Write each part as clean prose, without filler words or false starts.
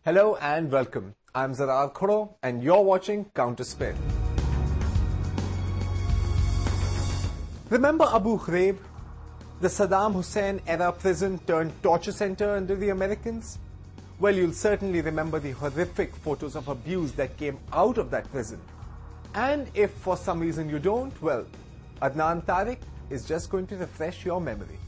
Hello and welcome. I'm Zarar Khoro and you're watching Counterspin. Remember Abu Ghraib, the Saddam Hussein era prison turned torture center under the Americans? Well, you'll certainly remember the horrific photos of abuse that came out of that prison. And if for some reason you don't, well, Adnan Tariq is just going to refresh your memory.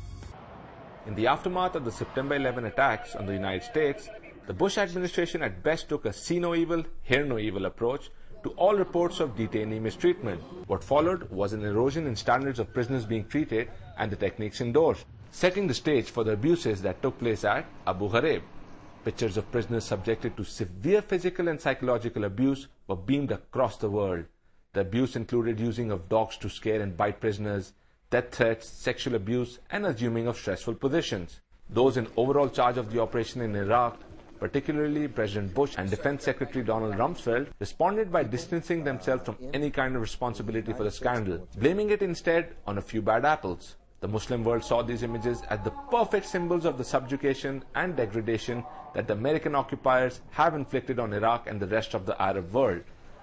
In the aftermath of the September 11 attacks on the United States, the Bush administration at best took a see no evil, hear no evil approach to all reports of detainee mistreatment. What followed was an erosion in standards of prisoners being treated and the techniques endorsed, setting the stage for the abuses that took place at Abu Ghraib. Pictures of prisoners subjected to severe physical and psychological abuse were beamed across the world. The abuse included using of dogs to scare and bite prisoners, death threats, sexual abuse, and assuming of stressful positions. Those in overall charge of the operation in Iraq, particularly President Bush and Defense Secretary Donald Rumsfeld, responded by distancing themselves from any kind of responsibility for the scandal, blaming it instead on a few bad apples. The Muslim world saw these images as the perfect symbols of the subjugation and degradation that the American occupiers have inflicted on Iraq and the rest of the Arab world,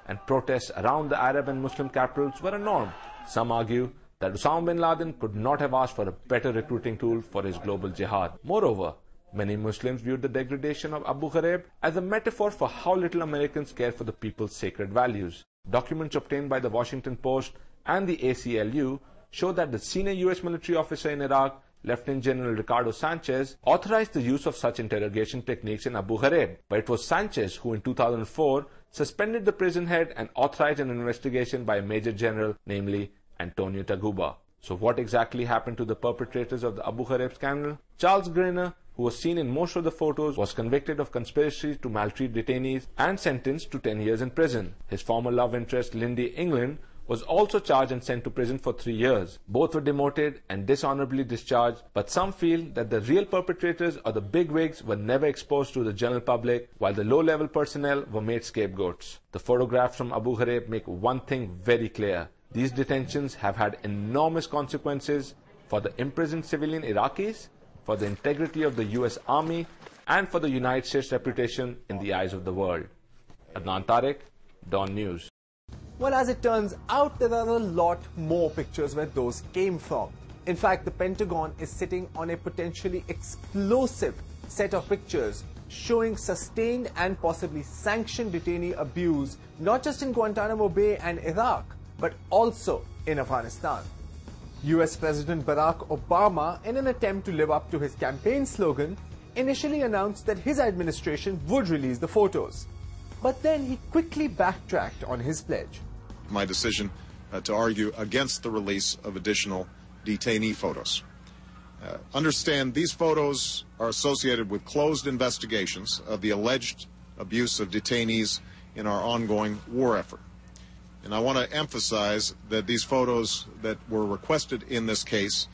and protests around the Arab and Muslim capitals were a norm. Some argue that Osama bin Laden could not have asked for a better recruiting tool for his global jihad. Moreover, many Muslims viewed the degradation of Abu Ghraib as a metaphor for how little Americans care for the people's sacred values. Documents obtained by the Washington Post and the ACLU show that the senior U.S. military officer in Iraq, Lieutenant General Ricardo Sanchez, authorized the use of such interrogation techniques in Abu Ghraib. But it was Sanchez who in 2004 suspended the prison head and authorized an investigation by a Major General, namely Antonio Taguba. So what exactly happened to the perpetrators of the Abu Ghraib scandal? Charles Grainer, who was seen in most of the photos, was convicted of conspiracy to maltreat detainees and sentenced to 10 years in prison. His former love interest, Lindy England, was also charged and sent to prison for 3 years. Both were demoted and dishonorably discharged, but some feel that the real perpetrators or the bigwigs were never exposed to the general public, while the low-level personnel were made scapegoats. The photographs from Abu Ghraib make one thing very clear. These detentions have had enormous consequences for the imprisoned civilian Iraqis, for the integrity of the US Army, and for the United States' reputation in the eyes of the world. Adnan Tariq, DawnNews. Well, as it turns out, there are a lot more pictures where those came from. In fact, the Pentagon is sitting on a potentially explosive set of pictures showing sustained and possibly sanctioned detainee abuse, not just in Guantanamo Bay and Iraq, but also in Afghanistan. US President Barack Obama, in an attempt to live up to his campaign slogan, initially announced that his administration would release the photos. But then he quickly backtracked on his pledge. My decision to argue against the release of additional detainee photos. Understand, these photos are associated with closed investigations of the alleged abuse of detainees in our ongoing war effort. And I want to emphasize that these photos that were requested in this case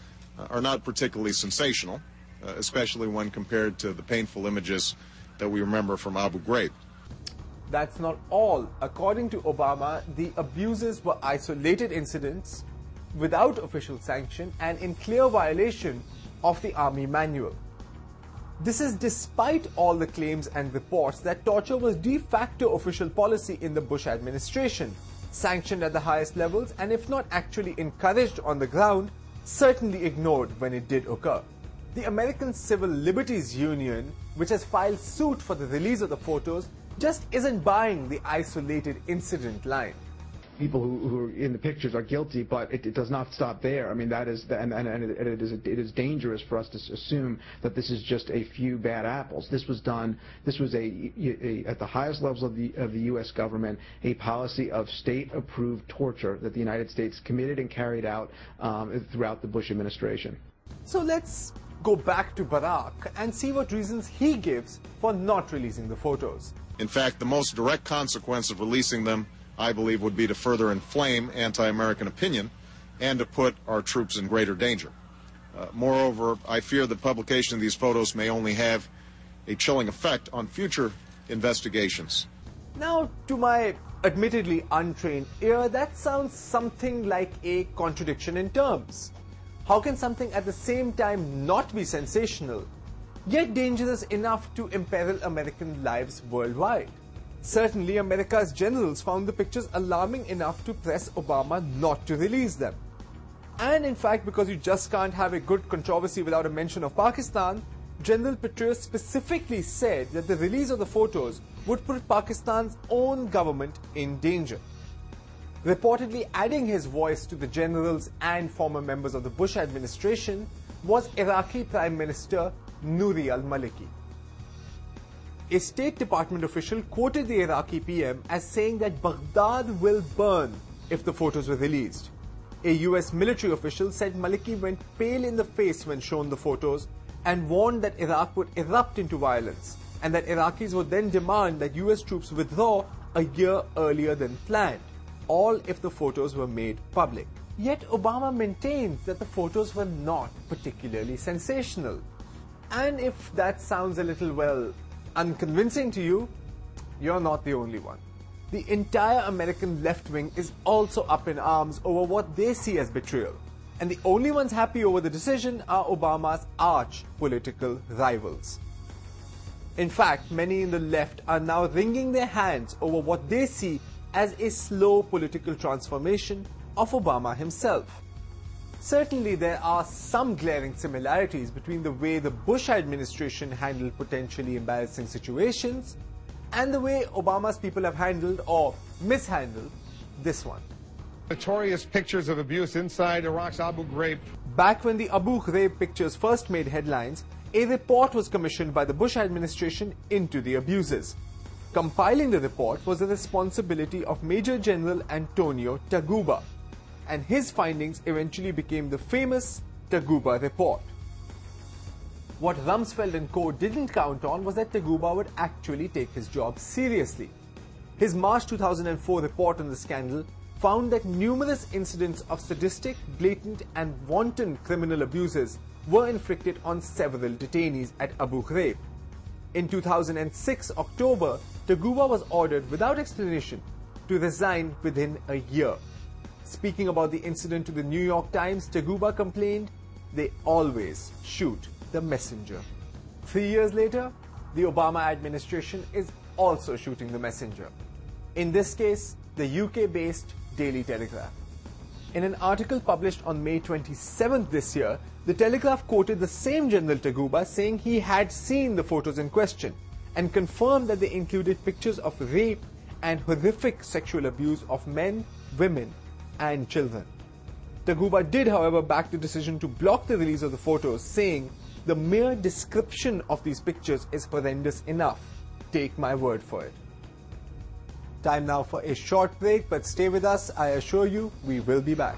are not particularly sensational, especially when compared to the painful images that we remember from Abu Ghraib. That's not all. According to Obama, the abuses were isolated incidents without official sanction and in clear violation of the Army manual. This is despite all the claims and reports that torture was de facto official policy in the Bush administration, sanctioned at the highest levels, and if not actually encouraged on the ground, certainly ignored when it did occur. The American Civil Liberties Union, which has filed suit for the release of the photos, just isn't buying the isolated incident line. People who are in the pictures are guilty, but it does not stop there. I mean, that is, it is dangerous for us to assume that this is just a few bad apples. This was done. This was at the highest levels of the U.S. government, a policy of state-approved torture that the United States committed and carried out throughout the Bush administration. So let's go back to Barack and see what reasons he gives for not releasing the photos. In fact, the most direct consequence of releasing them, I believe, would be to further inflame anti-American opinion and to put our troops in greater danger. Moreover, I fear the publication of these photos may only have a chilling effect on future investigations. Now, to my admittedly untrained ear, that sounds something like a contradiction in terms. How can something at the same time not be sensational yet dangerous enough to imperil American lives worldwide. Certainly, America's generals found the pictures alarming enough to press Obama not to release them. And in fact, because you just can't have a good controversy without a mention of Pakistan, General Petraeus specifically said that the release of the photos would put Pakistan's own government in danger. Reportedly adding his voice to the generals and former members of the Bush administration was Iraqi Prime Minister Nouri al-Maliki. A State Department official quoted the Iraqi PM as saying that Baghdad will burn if the photos were released. A US military official said Maliki went pale in the face when shown the photos and warned that Iraq would erupt into violence and that Iraqis would then demand that US troops withdraw a year earlier than planned, all if the photos were made public. Yet Obama maintains that the photos were not particularly sensational. And if that sounds a little, well, unconvincing to you, you're not the only one. The entire American left wing is also up in arms over what they see as betrayal. And the only ones happy over the decision are Obama's arch political rivals. In fact, many in the left are now wringing their hands over what they see as a slow political transformation of Obama himself. Certainly, there are some glaring similarities between the way the Bush administration handled potentially embarrassing situations and the way Obama's people have handled or mishandled this one. Notorious pictures of abuse inside Iraq's Abu Ghraib. Back when the Abu Ghraib pictures first made headlines, a report was commissioned by the Bush administration into the abuses. Compiling the report was the responsibility of Major General Antonio Taguba, and his findings eventually became the famous Taguba report. What Rumsfeld and co. didn't count on was that Taguba would actually take his job seriously. His March 2004 report on the scandal found that numerous incidents of sadistic, blatant and wanton criminal abuses were inflicted on several detainees at Abu Ghraib. In 2006 October, Taguba was ordered without explanation to resign within a year. Speaking about the incident to the New York Times, Taguba complained, "They always shoot the messenger." 3 years later, the Obama administration is also shooting the messenger. In this case, the UK-based Daily Telegraph. In an article published on May 27th this year, the Telegraph quoted the same General Taguba saying he had seen the photos in question and confirmed that they included pictures of rape and horrific sexual abuse of men, women, and children. Taguba did, however, back the decision to block the release of the photos, saying, "The mere description of these pictures is horrendous enough. Take my word for it." Time now for a short break, but stay with us. I assure you, we will be back.